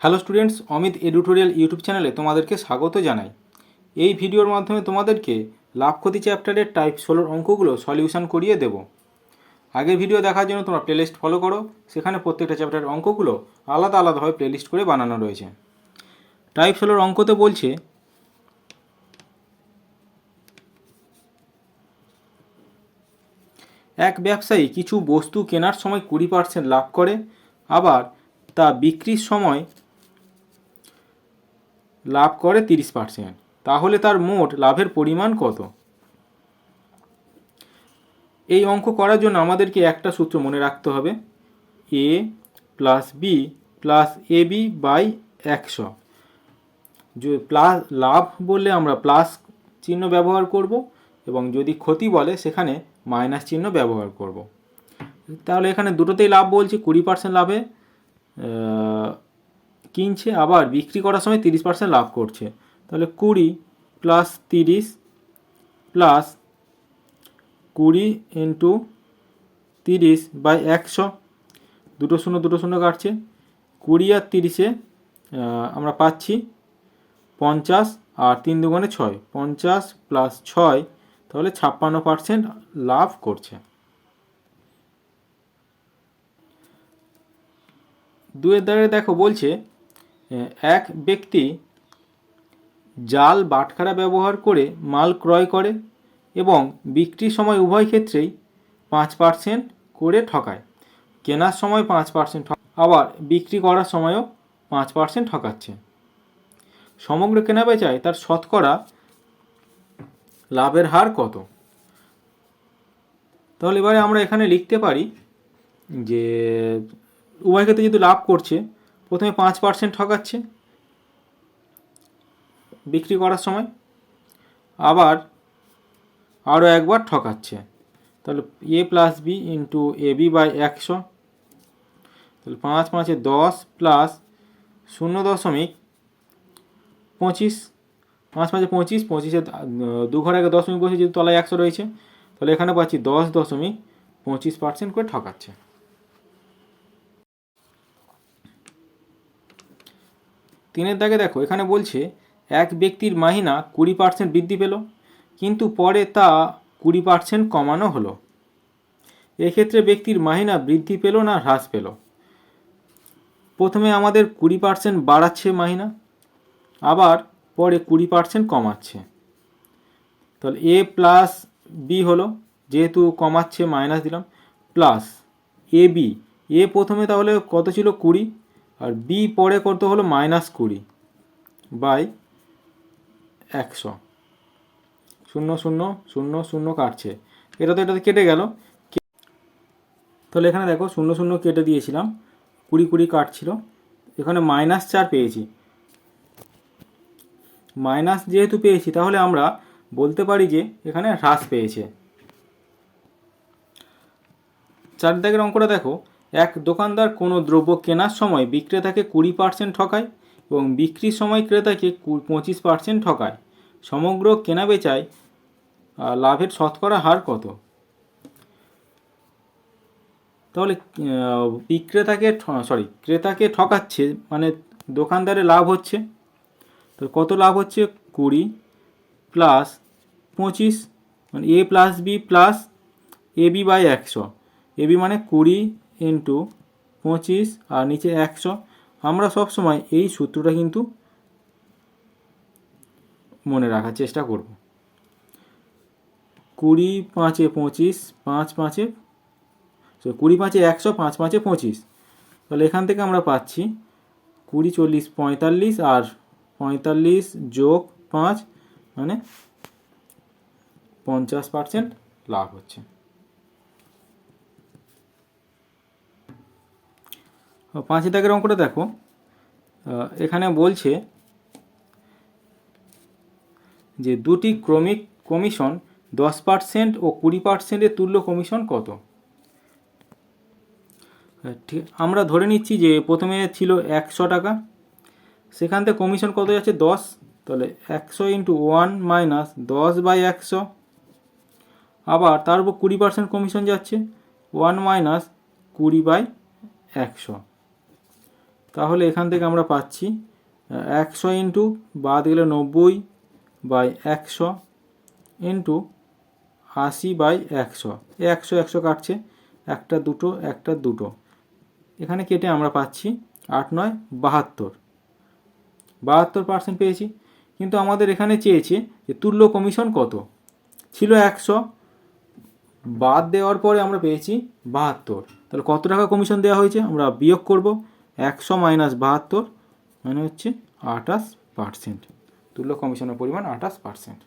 Hello students, Amit এডুটোরিয়াল YouTube চ্যানেলে তোমাদেরকে স্বাগত জানাই। এই ভিডিওর মাধ্যমে তোমাদেরকে লাভ ক্ষতি চ্যাপ্টারের টাইপ 16 অঙ্কগুলো সলিউশন করিয়ে দেব। আগের ভিডিও দেখার জন্য তোমরা প্লেলিস্ট ফলো করো, সেখানে প্রত্যেকটা চ্যাপ্টারের অঙ্কগুলো আলাদা আলাদাভাবে প্লেলিস্ট করে বানানো রয়েছে। টাইপ 16 অঙ্কতে বলছে এক ব্যবসায়ী কিছু বস্তু কেনার সময় 20% লাভ করে, আবার তা বিক্রির সময় লাভ করে 30%। তাহলে তার মোট লাভের পরিমাণ কত? এই অঙ্ক করার জন্য আমাদেরকে একটা সূত্র মনে রাখতে হবে, A plus B plus A B by 100। Plus লাভ বললে আমরা প্লাস চিহ্ন ব্যবহার করব, এবং যদি ক্ষতি বলে সেখানে মাইনাস চিহ্ন ব্যবহার করব। তাহলে এখানে দুটোতেই লাভ বলছে, 20% লাভে কিনছে, আবার বিক্রি করার সময় 30% লাভ করছে। তাহলে 20 প্লাস 30 প্লাস 20 ইন্টু 30 বাই 100, দুটো শূন্য কাটছে। 20 আর 30-এ আমরা পাচ্ছি 50, আর 3 দুগুণে 6, 50 প্লাস 6, তাহলে 56% লাভ করছে। দুয়ের দ্বারে দেখো বলছে এক ব্যক্তি জাল বাটখারা ব্যবহার করে মাল ক্রয় করে এবং বিক্রির সময় উভয় ক্ষেত্রেই 5% করে ঠকায়। কেনার সময় 5% আবার বিক্রি করার সময়ও 5% ঠকাচ্ছে। সমগ্র কেনাবেচায় তার শতকরা লাভের হার কত? তাহলে এবারে আমরা এখানে লিখতে পারি যে উভয় ক্ষেত্রে যেহেতু লাভ করছে, প্রথমে 5% ঠকাচ্ছে বিক্রি করার সময়, আবার আরও একবার ঠকাচ্ছে। তাহলে A plus B into A B by 100, তাহলে 5 5 10 প্লাস 0.25, 5 5 25, 25-এ দু ঘরে আগে দশমিক বসে, যেহেতু তলায় 100 রয়েছে, তাহলে এখানে পাচ্ছি 10.25% করে ঠকাচ্ছে। তিনের দাগে দেখো এখানে বলছে এক ব্যক্তির মাহিনা 20% বৃদ্ধি পেল, কিন্তু পরে তা 20% কমানো হলো। এক্ষেত্রে ব্যক্তির মাহিনা বৃদ্ধি পেল না হ্রাস পেল? প্রথমে আমাদের 20% বাড়াচ্ছে মাহিনা, আবার পরে 20% কমাচ্ছে। তাহলে এ প্লাস বি হলো, যেহেতু কমাচ্ছে মাইনাস দিলাম, প্লাস এ বি, এ প্রথমে তাহলে কত ছিল 20, আর বি পরে কত হলো -20 বাই 100। 0 0 0 0 কাটছে, এটাতে কেটে গেল। তাহলে এখানে দেখো 0 0 কেটে দিয়েছিলাম, 20 20 কাটছিল, এখানে -4 পেয়েছি। মাইনাস যেহেতু পেয়েছি, তাহলে আমরা বলতে পারি যে এখানে হ্রাস পেয়েছে। 4 দাগের অঙ্কটা দেখো, এক দোকানদার কোনো দ্রব্য কেনার সময় বিক্রেতাকে 20% ঠকায় এবং বিক্রির সময় ক্রেতাকে 25% ঠকায়। সমগ্র কেনাবেচায় লাভের শতকরা হার কত? তাহলে ক্রেতাকে ঠকাচ্ছে, মানে দোকানদারের লাভ হচ্ছে। তো কত লাভ হচ্ছে? 20 প্লাস 25, মানে A plus B plus A B by 100। A B মানে 20 ইন্টু 25 আর নিচে 100। আমরা সবসময় এই সূত্রটা কিন্তু মনে রাখার চেষ্টা করব। 20 5 25, 5 5 20 5 100, 5 5 25। তাহলে এখান থেকে আমরা পাচ্ছি 20 40 45, আর 45 যোগ 5 মানে 50% লাভ হচ্ছে। 5 দাগের অঙ্কটা দেখো, এখানে বলছে যে দুটি ক্রমিক কমিশন 10% ও 20%-এর তুল্য কমিশন কত? ঠিক, আমরা ধরে নিচ্ছি যে প্রথমে ছিল 100 টাকা, সেখান থেকে কমিশন কত যাচ্ছে? 10। তাহলে 100 ইন্টু 1 মাইনাস 10 বাই 100, আবার তার উপর 20% কমিশন যাচ্ছে, 1 মাইনাস 20 বাই 100। তাহলে এখান থেকে আমরা পাচ্ছি 100 ইন্টু বাদ গেলে 90/100 ইন্টু 80/100, 100 কাটছে, একটা দুটো একটা দুটো, এখানে কেটে আমরা পাচ্ছি 8 9 72, 72% পেয়েছি। কিন্তু আমাদের এখানে চেয়েছে যে তুল্য কমিশন কত, ছিল 100, বাদ দেওয়ার পরে আমরা পেয়েছি 72, তাহলে কত টাকা কমিশন দেওয়া হয়েছে আমরা বিয়োগ করব, 100 - 72 মানে হচ্ছে 28%, তুল্য কমিশনের পরিমাণ 28%।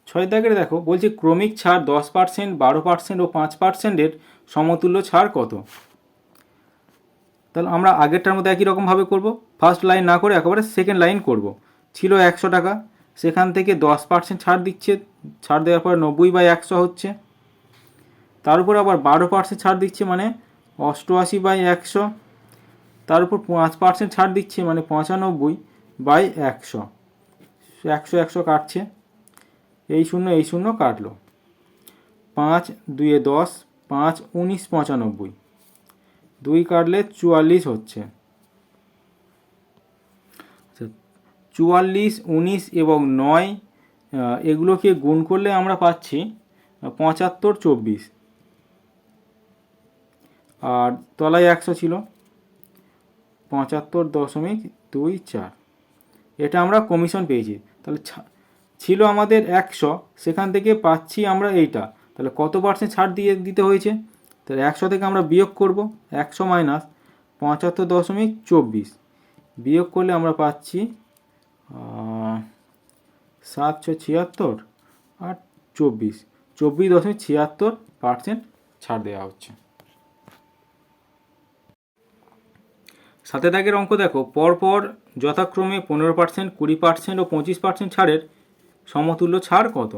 6 দাগের দেখো বলছে ক্রমিক ছাড় 10%, 12% ও 5%-এর সমতুল্য ছাড় কত। তাহলে আমরা আগেরটার মধ্যে একই রকমভাবে করব, ফার্স্ট লাইন না করে একেবারে সেকেন্ড লাইন করব। ছিল 100 টাকা, সেখান থেকে 10% ছাড় দিচ্ছে, ছাড় দেওয়ার পরে 90/100 হচ্ছে, তার উপর আবার 12% ছাড় দিচ্ছে মানে 88/100, তার উপর 5% ছাড় দিচ্ছে মানে 95/100, 100 100 কাটছে, এই শূন্য কাটলো, 5 2 10, 5 19 95, 2 কাটলে 44 হচ্ছে। 44, 19 এবং 9 এগুলোকে গুণ করলে আমরা পাচ্ছি 75 24, আর তলায় 100 ছিল, 75.24, এটা আমরা কমিশন পেয়েছি। তাহলে ছিল আমাদের 100, সেখান থেকে পাচ্ছি আমরা এইটা, তাহলে কত পার্সেন্ট ছাড় দিতে হয়েছে, তাহলে 100 থেকে আমরা বিয়োগ করব, 100 মাইনাস 75.24 বিয়োগ করলে আমরা পাচ্ছি 776 আর 24.76% ছাড় দেওয়া হচ্ছে। 7 দাগের অঙ্ক দেখো, পরপর যথাক্রমে 15%, 20% ও 25% ছাড়ের সমতুল্য ছাড় কত।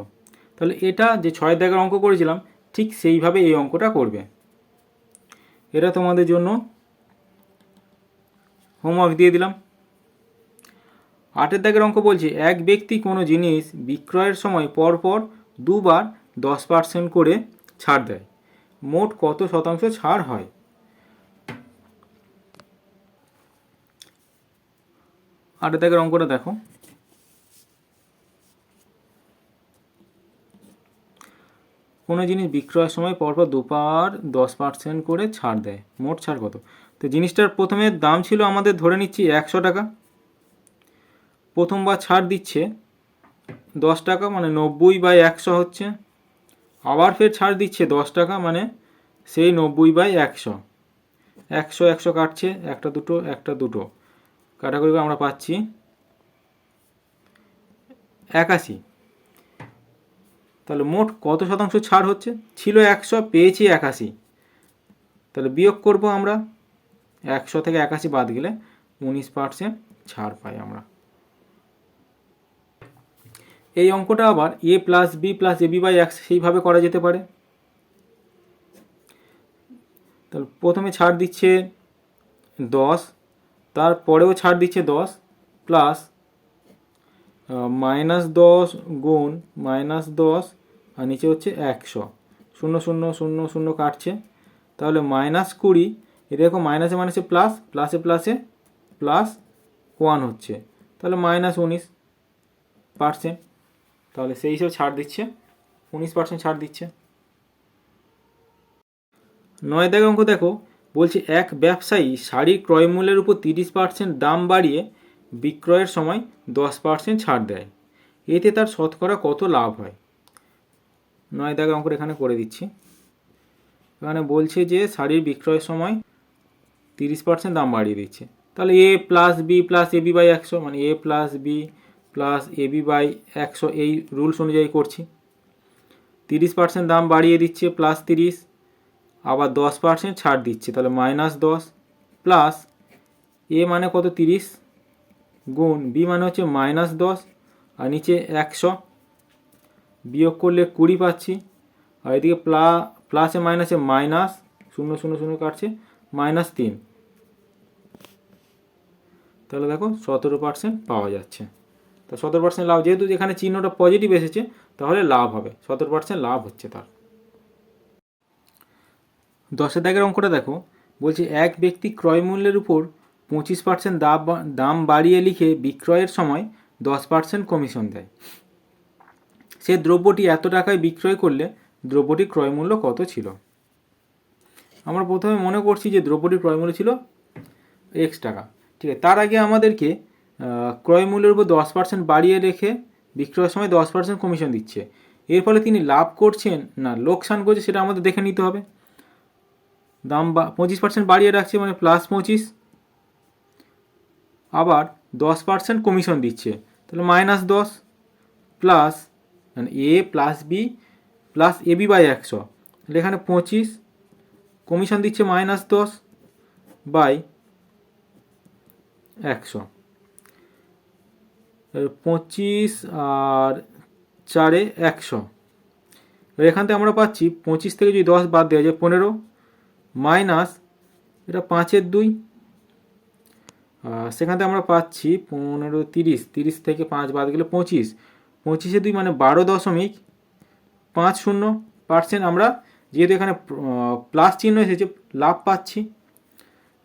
তাহলে এটা যে 6 দাগের অঙ্ক করেছিলাম ঠিক সেইভাবে এই অঙ্কটা করবে। এটা তোমাদের জন্য হোমওয়ার্ক দিয়ে দিলাম। 8 দাগের অঙ্ক বলছে এক ব্যক্তি কোনো জিনিস বিক্রয়ের সময় পরপর দুবার 10% করে ছাড় দেয়, মোট কত শতাংশ ছাড় হয়। 8 দাগের অঙ্কটা দেখো, কোনো জিনিস বিক্রয়ের সময় পরপর দুবার 10% করে ছাড় দেয়, মোট ছাড় কত। তো জিনিসটার প্রথমে দাম ছিল আমাদের ধরে নিচ্ছি 100 টাকা, প্রথমবার ছাড় দিচ্ছে 10 টাকা মানে 90/100 হচ্ছে, আবার ফের ছাড় দিচ্ছে 10 টাকা মানে সেই 90/100, 100 100 কাটছে, একটা দুটো একটা দুটো, কাটাকুটি করে আমরা পাচ্ছি 81। তাহলে মোট কত শতাংশ ছাড় হচ্ছে, ছিল 100 পেয়েছি 81, তাহলে বিয়োগ করব আমরা, 100 থেকে 81 বাদ গেলে 19% ছাড় পাই আমরা। এই অঙ্কটা আবার a plus B plus ab/x সেইভাবে করা যেতে পারে। তাহলে প্রথমে ছাড় দিচ্ছে 10, তারপরেও ছাড় দিচ্ছে 10 প্লাস -10 গুণ -10 আর নিচে হচ্ছে 100, 0 0 0 0 কাটছে, তাহলে -20, এটা দেখো মাইনাসে মাইনাসে প্লাস, প্লাসে প্লাসে প্লাস 1 হচ্ছে, তাহলে -19%, তাহলে সেই হিসেবে ছাড় দিচ্ছে 19% ছাড় দিচ্ছে। 9 দাগের অঙ্ক দেখো বলছে এক ব্যবসায়ী শাড়ির ক্রয় মূল্যের উপর 30% দাম বাড়িয়ে বিক্রয়ের সময় 10% ছাড় দেয়, এতে তার শতকরা কত লাভ হয়। 9 দাগের অঙ্কটা এখানে করে দিচ্ছি। এখানে বলছে যে শাড়ির বিক্রয়ের সময় 30% দাম বাড়িয়ে দিচ্ছে, তাহলে a plus B plus ab/100 মানে a plus B plus ab/100 এই রুলস অনুযায়ী করছি। 30% দাম বাড়িয়ে দিচ্ছে প্লাস 30, আবার 10% ছাড় দিচ্ছে, তাহলে -10 প্লাস a মানে কত 30 গুণ b মানে হচ্ছে -10 আর নিচে 100, বিয়োগ করলে 20 পাচ্ছি, আর এদিকে প্লাসে মাইনাসে মাইনাস 0 0 0 কাটছে -3, তাহলে দেখো 17% পাওয়া যাচ্ছে। তা 17% লাভ, যেহেতু এখানে চিহ্নটা পজিটিভ এসেছে তাহলে লাভ হবে, 17% লাভ হচ্ছে তার। 10 দাগের অঙ্কটা দেখো, বলছে এক ব্যক্তি ক্রয় মূল্যের উপর 25% দাম বাড়িয়ে লিখে বিক্রয়ের সময় 10% কমিশন দেয়। সে দ্রব্যটি এত টাকায় বিক্রয় করলে দ্রব্যটির ক্রয় মূল্য কত ছিল? আমরা প্রথমে মনে করছি যে দ্রব্যটির ক্রয় মূল্য ছিল x টাকা, ঠিক আছে। তার আগে আমাদেরকে ক্রয় মূল্যের উপর 10% বাড়িয়ে রেখে বিক্রয়ের সময় 10% কমিশন দিচ্ছে। এর ফলে তিনি লাভ করছেন না লোকসান করছে সেটা আমাদের দেখে নিতে হবে। দাম 25% বাড়িয়ে রাখছে মানে +25, আবার 10% কমিশন দিচ্ছে, তাহলে -10 প্লাস মানে a plus B plus AB by 100, তাহলে এখানে 25 কমিশন দিচ্ছে -10 বাই 100, 25 আর 4 100। এখান থেকে আমরা পাচ্ছি 25 থেকে যদি 10 বাদ দেওয়া যায় 15 মাইনাস এটা 5-এর 2, সেখান থেকে আমরা পাচ্ছি 15 30 থেকে 5 বাদ গেলে 25, 25-এর 2 মানে 12.50%। আমরা যেহেতু এখানে প্লাস চিহ্ন এসেছে লাভ পাচ্ছি,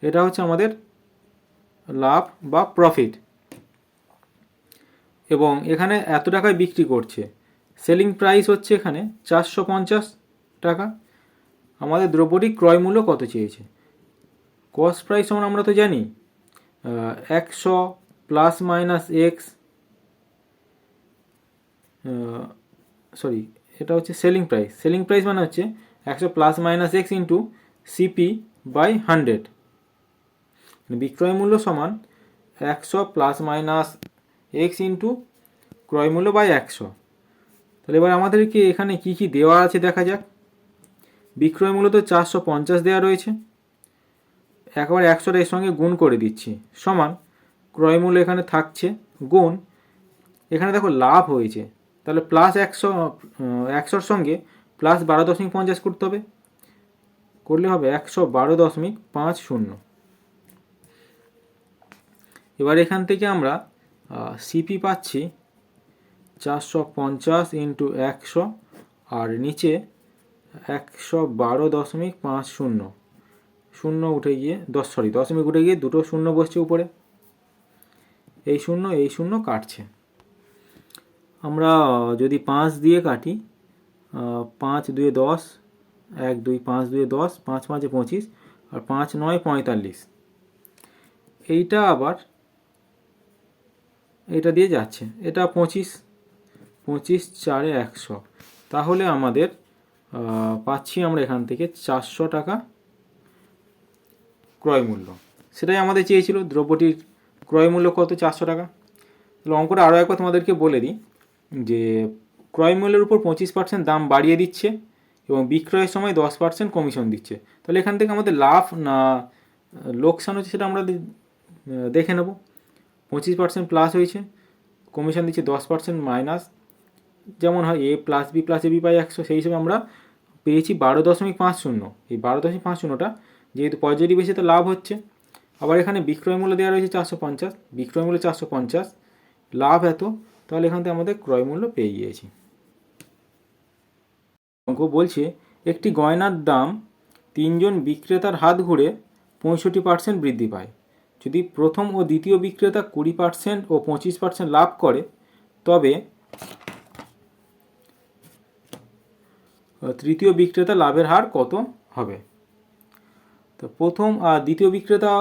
এটা হচ্ছে আমাদের লাভ বা প্রফিট। এবং এখানে এত টাকায় বিক্রি করছে, সেলিং প্রাইস হচ্ছে এখানে 450 টাকা। আমাদের দ্রব্যটি ক্রয় মূল্য কত চেয়েছে? কস্ট প্রাইস সমান আমরা তো জানি 100 প্লাস মাইনাস এক্স, সরি এটা হচ্ছে সেলিং প্রাইস। সেলিং প্রাইস মানে হচ্ছে 100 plus minus X into CP by 100। বিক্রয় মূল্য সমান 100 প্লাস মাইনাস এক্স ইন্টু ক্রয় মূল্য বাই 100। তাহলে এবার আমাদেরকে এখানে কি কি দেওয়া আছে দেখা যাক। বিক্রয় মূল্য তো 450 দেওয়া রয়েছে, একবার 100 এর সঙ্গে গুণ করে দিচ্ছি, সমান ক্রয় মূল্য এখানে থাকছে গুণ, এখানে দেখো লাভ হয়েছে, তাহলে প্লাস 100 সঙ্গে প্লাস 12.50 করতে হবে, করলে হবে 112.50। এবার এখান থেকে আমরা সিপি পাচ্ছি 450 ইন্টু 100 আর নিচে 112.50, শূন্য উঠে গিয়ে দশমিক উঠে গিয়ে দুটো শূন্য বসছে উপরে, এই শূন্য কাটছে। আমরা যদি 5 দিয়ে কাটি, 5 2 10, 1 2 5 2 10, 5 5 25 আর 5 9 45, এইটা আবার এটা দিয়ে যাচ্ছে, এটা 25 25 4 100, তাহলে আমাদের পাচ্ছি আমরা এখান থেকে 400 টাকা ক্রয় মূল্য। সেটাই আমাদের চেয়েছিল, দ্রব্যটির ক্রয় মূল্য কত? 400 টাকা। তাহলে অঙ্কটা আরও একবার তোমাদেরকে বলে দিই যে ক্রয় মূল্যের উপর 25% দাম বাড়িয়ে দিচ্ছে এবং বিক্রয়ের সময় 10% কমিশন দিচ্ছে। তাহলে এখান থেকে আমাদের লাভ না লোকসান হচ্ছে সেটা আমরা দেখে নেব। 25% প্লাস হয়েছে, কমিশন দিচ্ছে 10% মাইনাস, যেমন হয় a plus B plus AB by 100, সেই হিসেবে আমরা পেয়েছি 12.50। এই 12.50টা যেহেতু পজিটিভ এসে তো লাভ হচ্ছে। আবার এখানে বিক্রয় মূল্য দেওয়া রয়েছে 450, বিক্রয় মূল্য 450, লাভ এত, তাহলে এখান থেকে আমাদের ক্রয় মূল্য পেয়ে গিয়েছি। অঙ্ক বলছে একটি গয়নার দাম 3 জন বিক্রেতার হাত ঘুরে 65% বৃদ্ধি পায়। যদি প্রথম ও দ্বিতীয় বিক্রেতা 20% ও 25% লাভ করে, তবে তৃতীয় বিক্রেতা লাভের হার কত হবে? তো প্রথম আর দ্বিতীয় বিক্রেতা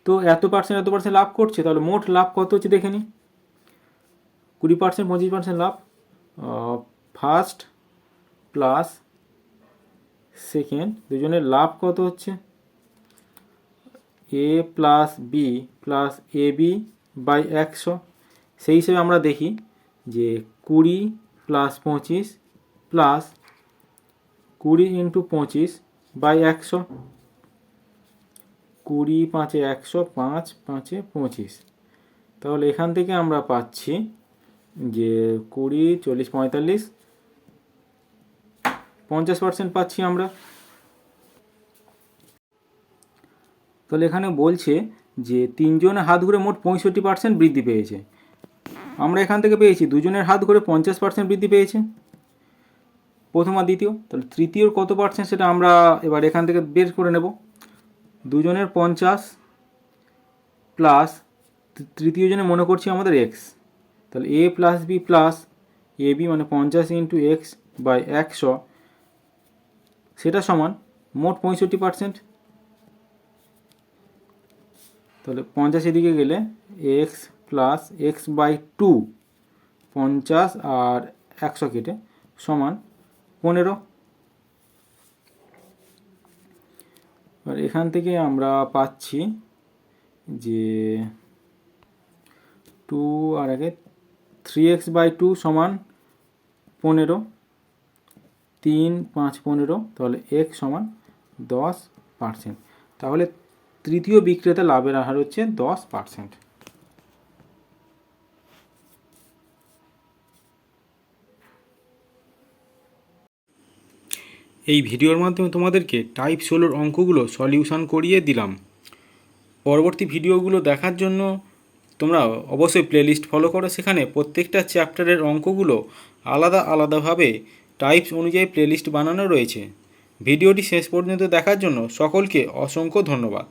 তো এত পার্সেন্ট লাভ করছে, তাহলে মোট লাভ কত হচ্ছে দেখে নিই। 20% 25% লাভ, ফার্স্ট প্লাস সেকেন্ড দুজনের লাভ কত হচ্ছে? A plus B plus A B by 100। সেই হিসেবে আমরা দেখি যে 20 প্লাস 25 প্লাস 20 ইন্টু 25 বাই 100, 20 5 100, 5 5 25, তাহলে এখান থেকে আমরা পাচ্ছি যে 20 40 45 50% পাচ্ছি আমরা। তাহলে এখানে বলছে যে 3 জনের হাত ঘুরে মোট 65% বৃদ্ধি পেয়েছে। আমরা এখান থেকে পেয়েছি 2 জনের হাত ঘুরে 50% বৃদ্ধি পেয়েছে। প্রথম আর দ্বিতীয়, তাহলে তৃতীয়র কত পার্সেন্ট সেটা আমরা এবার এখান থেকে বের করে নেব। দুজনের 50 প্লাস তৃতীয় জনে মনে করছি আমাদের এক্স, তাহলে A plus B plus A B মানে 50 ইন্টু এক্স বাই 100, সেটা সমান মোট 65%। তাহলে 50 এদিকে গেলে এক্স প্লাস এক্স বাই 2, 50 আর 100 কেটে সমান 15। এবার এখান থেকে আমরা পাচ্ছি যে 2 আর আগে 3x বাই 2 সমান 15, 3 5 15, তাহলে x সমান 10%। তাহলে তৃতীয় বিক্রেতা লাভের হার হচ্ছে 10%। এই ভিডিওর মাধ্যমে তোমাদেরকে টাইপ 16 অঙ্কগুলো সলিউশন করিয়ে দিলাম। পরবর্তী ভিডিওগুলো দেখার জন্য তোমরা অবশ্যই প্লেলিস্ট ফলো করো, সেখানে প্রত্যেকটা চ্যাপ্টারের অঙ্কগুলো আলাদা আলাদাভাবে টাইপস অনুযায়ী প্লেলিস্ট বানানো রয়েছে। ভিডিওটি শেষ পর্যন্ত দেখার জন্য সকলকে অসংখ্য ধন্যবাদ।